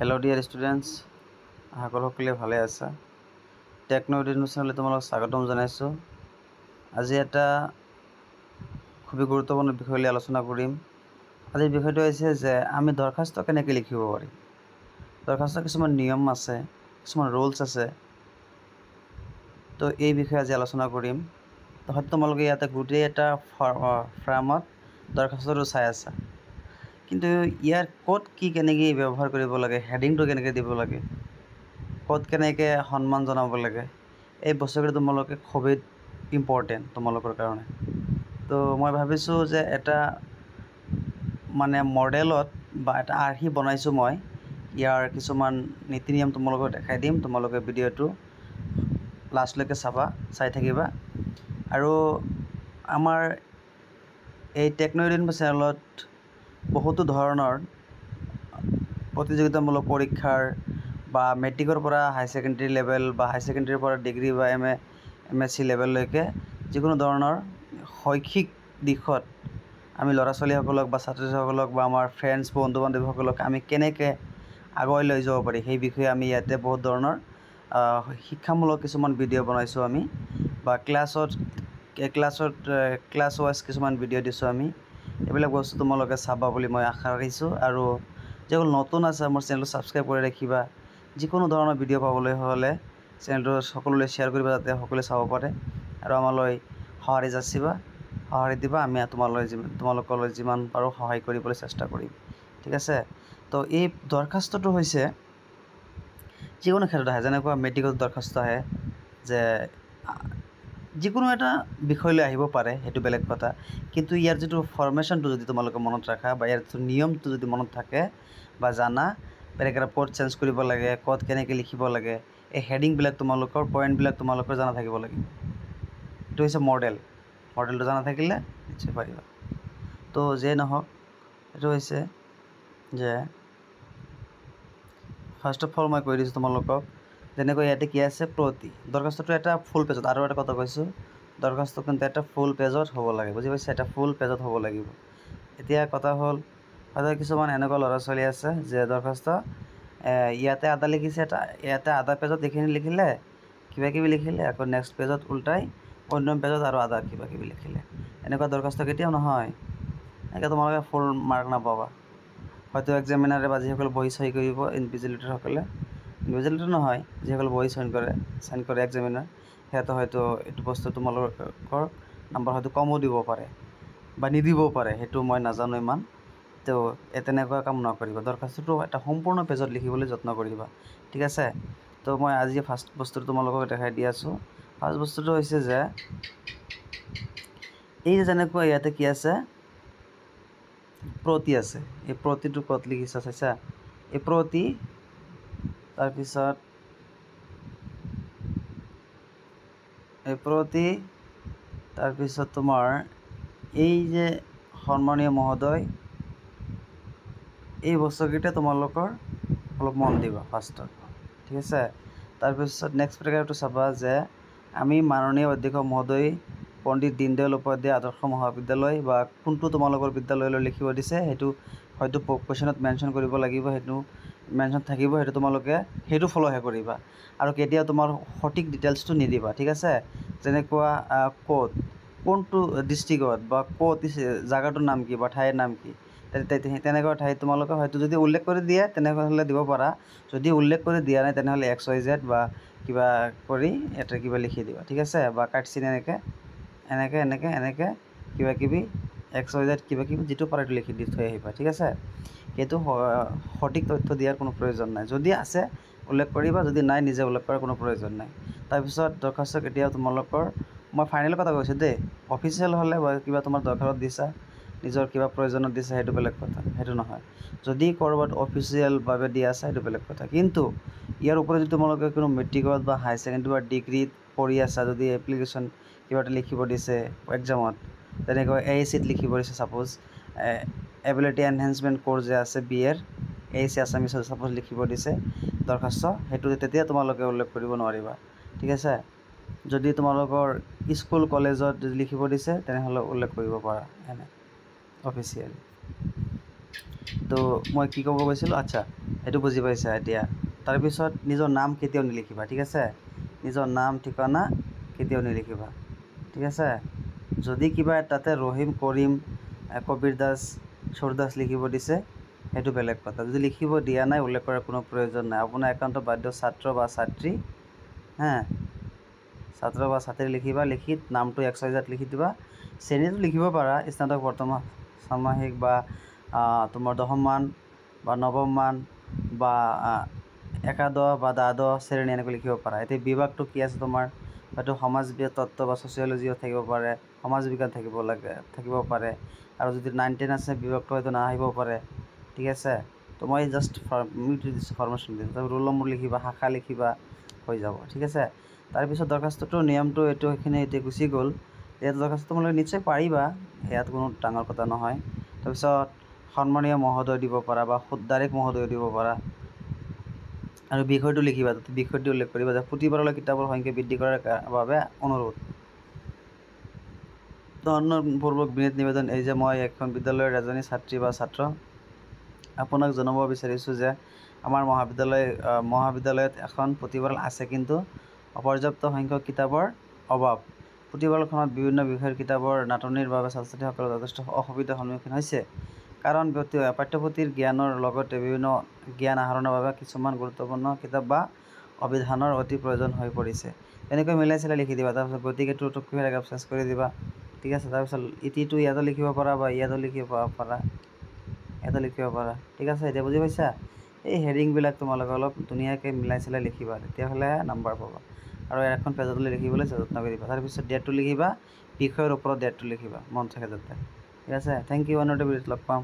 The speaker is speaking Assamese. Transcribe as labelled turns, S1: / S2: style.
S1: हेलो डियर स्टूडेंट्स आशा करो সকলে ভালে আছা টেকনো এডুকেশনলৈ তোমালোক স্বাগতম জনাইছো আজি এটা খুবই গুৰুত্বপূৰ্ণ বিষয় লৈ আলোচনা কৰিম আজিৰ বিষয়টো হৈছে যে আমি দৰখাস্ত কেনেকৈ লিখিব পাৰি দৰখাস্ত কিছুমান নিয়ম আছে কিছুমান ৰুলছ আছে তো এই বিষয়ে আজি আলোচনা কৰিম তো হয়তো তোমালোকে ইয়াতে গোটেই এটা ফ্ৰেমত দৰখাস্তটো চাই আছা কিন্তু ইয়াৰ কোড কি কেনেকৈ ব্যৱহাৰ কৰিব লাগে হেডিংটো কেনেকৈ দিব লাগে কোড কেনেকৈ সন্মান জনাব লাগে এই বস্তুবোৰ তোমালোকে খুবেই ইম্পৰ্টেণ্ট তোমালোকৰ কাৰণে তো মই ভাবিছোঁ যে এটা মানে মডেলত বা এটা আৰ্হি বনাইছোঁ মই ইয়াৰ কিছুমান নীতি নিয়ম তোমালোকক দেখাই দিম তোমালোকে ভিডিঅ'টো লাষ্টলৈকে চাই থাকিবা আৰু আমাৰ এই টেকনো এডুকেশ্যন চেনেলত বহুতো ধৰণৰ প্ৰতিযোগিতামূলক পৰীক্ষাৰ বা মেট্ৰিকৰ পৰা হাই ছেকেণ্ডেৰী লেভেল বা হাই ছেকেণ্ডেৰীৰ পৰা ডিগ্ৰী বা MSc লেভেললৈকে যিকোনো ধৰণৰ শৈক্ষিক দিশত আমি ল'ৰা ছোৱালীসকলক বা ছাত্ৰ ছাত্ৰীসকলক বা আমাৰ ফ্ৰেণ্ডছ বন্ধু বান্ধৱীসকলক আমি কেনেকৈ আগুৱাই লৈ যাব পাৰি সেই বিষয়ে আমি ইয়াতে বহুত ধৰণৰ শিক্ষামূলক কিছুমান ভিডিঅ' বনাইছোঁ আমি বা ক্লাছ ৱাইজ কিছুমান ভিডিঅ' দিছোঁ আমি এইবিলাক বস্তু তোমালোকে চাবা বুলি মই আশা ৰাখিছোঁ আৰু যিসকল নতুন আছে মোৰ চেনেলটো ছাবস্ক্ৰাইব কৰি ৰাখিবা যিকোনো ধৰণৰ ভিডিঅ' পাবলৈ হ'লে চেনেলটো সকলোলৈ শ্বেয়াৰ কৰিবা যাতে সকলোৱে চাব পাৰে আৰু আমালৈ সঁহাৰি যাচিবা সঁহাৰি দিবা আমি তোমালোকলৈ যিমান পাৰোঁ সহায় কৰিবলৈ চেষ্টা কৰিম ঠিক আছে তো এই দৰখাস্তটো হৈছে যিকোনো ক্ষেত্ৰত আহে যেনেকুৱা মেট্ৰিকত দৰখাস্ত আহে যে যিকোনো এটা বিষয় লৈ আহিব পাৰে সেইটো বেলেগ কথা কিন্তু ইয়াৰ যিটো ফৰ্মেশ্যনটো যদি তোমালোকে মনত ৰাখা বা ইয়াৰ যিটো নিয়মটো যদি মনত থাকে বা জানা পেৰাগ্ৰাফ ক'ত চেঞ্জ কৰিব লাগে ক'ত কেনেকৈ লিখিব লাগে এই হেডিংবিলাক তোমালোকৰ পইণ্টবিলাক তোমালোকৰ জানা থাকিব লাগিব এইটো হৈছে মডেলটো জানা থাকিলে নিশ্চয় পাৰিবা তো যিয়ে নহওক এইটো হৈছে যে ফাৰ্ষ্ট অফ অল মই কৈ দিছোঁ তোমালোকক যেনেকৈ ইয়াতে কি আছে প্ৰতি দৰখাস্তটো এটা ফুল পেজত আৰু এটা কথা কৈছোঁ দৰখাস্ত কিন্তু এটা ফুল পেজত হ'ব লাগে বুজি পাইছে এটা ফুল পেজত হ'ব লাগিব এতিয়া কথা হ'ল হয়তো কিছুমান এনেকুৱা ল'ৰা ছোৱালী আছে যে দৰখাস্ত ইয়াতে আধা লিখিছে ইয়াতে আধা পেজত এইখিনি লিখিলে কিবাকিবি লিখিলে আকৌ নেক্সট পেজত উল্টাই অন্য পেজত আৰু আধা কিবাকিবি লিখিলে এনেকুৱা দৰখাস্ত কেতিয়াও নহয় এনেকৈ তোমালোকে ফুল মাৰ্ক নাপাবা হয়তো এক্সামিনাৰে বা যিসকল বহি চহী কৰিব ইনভিজিলেটৰ নহয় যিসকল বহি চাইন কৰে এক্সামিনাৰ সিহঁতে হয়তো এইটো বস্তু তোমালোকৰ নাম্বাৰ হয়তো কমো দিব পাৰে বা নিদিবও পাৰে সেইটো মই নাজানো ইমান তো তেনেকুৱা কাম নকৰিবা দৰখাস্তটো এটা সম্পূৰ্ণ পেজত লিখিবলৈ যত্ন কৰিবা ঠিক আছে তো মই আজি ফাৰ্ষ্ট বস্তুটো তোমালোকক দেখাই দি আছোঁ ফাৰ্ষ্ট বস্তুটো হৈছে যে এই যেনেকুৱা ইয়াতে কি আছে প্ৰতি আছে এই প্ৰতিটো ক'ত লিখিছা চাইছা এই প্ৰতি তাৰপিছত তোমাৰ এই যে সন্মানীয় মহোদয় এই বস্তুকেইটা তোমালোকৰ অলপ মন দিবা ফাৰ্ষ্টত ঠিক আছে তাৰপিছত নেক্সট পেৰাগ্ৰাফটো চাবা যে আমি মাননীয় অধ্যক্ষ মহোদয় পণ্ডিত দীনদয়াল উপাধ্যায় আদৰ্শ মহাবিদ্যালয় বা কোনটো তোমালোকৰ বিদ্যালয়লৈ লিখিব দিছে সেইটো হয়তো কুৱেশ্যনত মেনশ্যন কৰিব লাগিব সেইটো মেনশ্যন থাকিব সেইটো তোমালোকে সেইটো ফ'ল'হে কৰিবা আৰু কেতিয়াও তোমাৰ সঠিক ডিটেইলছটো নিদিবা ঠিক আছে যেনেকুৱা কোনটো ডিষ্ট্ৰিক্টত বা ক'ত জেগাটোৰ নাম কি বা ঠাইৰ নাম কি তেনেকুৱা ঠাইত তোমালোকে হয়তো যদি উল্লেখ কৰি দিয়ে তেনেহ'লে দিব পাৰা যদি উল্লেখ কৰি দিয়া নাই তেনেহ'লে XYZ বা কিবা কৰি ইয়াতে কিবা লিখি দিবা ঠিক আছে বা কাটচিন এনেকৈ কিবাকিবি XYZ কিবাকিবি যিটো পাৰা এইটো লিখি দি থৈ আহিবা ঠিক আছে সেইটো সঠিক তথ্য দিয়াৰ কোনো প্ৰয়োজন নাই যদি আছে উল্লেখ কৰিবা যদি নাই নিজে উল্লেখ কৰাৰ কোনো প্ৰয়োজন নাই তাৰপিছত দৰখাস্ত কেতিয়াও তোমালোকৰ মই ফাইনেল কথা কৈছোঁ দেই অফিচিয়েল হ'লে বা কিবা তোমাৰ দৰকাৰত দিছা নিজৰ কিবা প্ৰয়োজনত দিছা সেইটো বেলেগ কথা সেইটো নহয় যদি ক'ৰবাত অফিচিয়েলভাৱে দিয়া আছে সেইটো বেলেগ কথা কিন্তু ইয়াৰ ওপৰত যদি তোমালোকে কোনো মেট্ৰিকত বা হাই ছেকেণ্ডেৰী বা ডিগ্ৰীত পঢ়ি আছা যদি এপ্লিকেশ্যন কিবা এটা লিখিব দিছে এক্সামত তেনেকৈ AACত লিখিব দিছে ছাপ'জ এবিলিটি এনহেঞ্চমেণ্ট ক'ৰ্ছ যে আছে BA AAC আছামিছত ছাপ'জ লিখিব দিছে দৰখাস্ত সেইটো তেতিয়া তোমালোকে উল্লেখ কৰিব নোৱাৰিবা ঠিক আছে যদি তোমালোকৰ স্কুল কলেজত যদি লিখিব দিছে তেনেহ'লে উল্লেখ কৰিব পাৰা এনে অফিচিয়েলি তো মই কি ক'ব গৈছিলোঁ, আচ্ছা সেইটো বুজি পাইছা এতিয়া। তাৰপিছত নিজৰ নাম কেতিয়াও নিলিখিবা, ঠিক আছে। নিজৰ নাম ঠিকনা কেতিয়াও নিলিখিবা, ঠিক আছে। যদি কিবা তাতে ৰহিম, কৰিম, কবিৰ দাস, সুৰদাস লিখিব দিছে সেইটো বেলেগ কথা। যদি লিখিব দিয়া নাই উল্লেখ কৰাৰ কোনো প্ৰয়োজন নাই। আপোনাৰ একাউণ্টৰ বাধ্য ছাত্ৰ বা ছাত্ৰী, ছাত্ৰ বা ছাত্ৰী লিখিবা, লিখি নামটো XYZ লিখি দিবা। শ্ৰেণীটো লিখিব পাৰা, স্নাতক, বৰ্তমান, ষান্মাসিক বা তোমাৰ দশমমান বা নৱমমান বা একাদশ বা দ্বাদশ শ্ৰেণী এনেকৈ লিখিব পাৰা। এতিয়া বিভাগটো কি আছে তোমাৰ, হয়তো সমাজ তত্ত্ব বা ছ'চিয়লজিও থাকিব পাৰে, সমাজ বিজ্ঞান থাকিব পাৰে, আৰু যদি 9, 10 আছে বিভাগটো হয়তো নাহিব পাৰে, ঠিক আছে। তো মই জাষ্ট দিছোঁ, ফৰ্মেশ্যন দিছোঁ। তাৰপিছত ৰোল নম্বৰ লিখিবা, শাখা লিখিবা, হৈ যাব, ঠিক আছে। তাৰপিছত দৰখাস্তটোৰ নিয়মটো সেইখিনি এতিয়া গুচি গ'ল। ইয়াত দৰখাস্ত তোমালোকে নিশ্চয় পাৰিবা, ইয়াত কোনো ডাঙৰ কথা নহয়। তাৰপিছত সন্মানীয় মহোদয় দিব পাৰা বা ডাইৰেক্ট মহোদয় দিব পাৰা। আৰু বিষয়টো লিখিবা, তাতে বিষয়টো উল্লেখ কৰিবা যে পুথিভঁৰালৰ কিতাপৰ সংখ্যা বৃদ্ধি কৰাৰ বাবে অনুৰোধ। অনুৰোধপূৰ্বক বিনীত নিবেদন, এই যে মই এখন বিদ্যালয়ৰ এজনী ছাত্ৰী বা ছাত্ৰ, আপোনাক জনাব বিচাৰিছোঁ যে আমাৰ মহাবিদ্যালয়ত এখন পুথিভঁৰাল আছে, কিন্তু অপৰ্যাপ্ত সংখ্যক কিতাপৰ অভাৱ। পুথিভঁৰালখনত বিভিন্ন বিষয়ৰ কিতাপৰ নাটনিৰ বাবে ছাত্ৰ-ছাত্ৰীসকলে যথেষ্ট অসুবিধাৰ সন্মুখীন হৈছে। কাৰণ পাঠ্যপুথিৰ জ্ঞানৰ লগতে বিভিন্ন জ্ঞান আহৰণৰ বাবে কিছুমান গুৰুত্বপূৰ্ণ কিতাপ বা অভিধানৰ অতি প্ৰয়োজন হৈ পৰিছে। এনেকৈ মিলাই চিলাই লিখি দিবা। তাৰপিছত গতিকেটো চেঞ্জ কৰি দিবা, ঠিক আছে। তাৰপিছত ইটিটো ইয়াতো লিখিব পাৰা বা ইয়াতো লিখিব পাৰা, ঠিক আছে। এতিয়া বুজি পাইছা? এই হেডিংবিলাক তোমালোকে অলপ ধুনীয়াকৈ মিলাই চিলাই লিখিবা, তেতিয়াহ'লে নাম্বাৰ পাবা। আৰু এখন পেজত লিখিবলৈ যত্ন কৰিবা। তাৰপিছত ডেটটো লিখিবা, বিষয়ৰ ওপৰত ডেটটো লিখিবা, মন থাকে যাতে, ঠিক আছে। থেংক ইউ, অন্য ভিডিঅ'ত লগ পাম।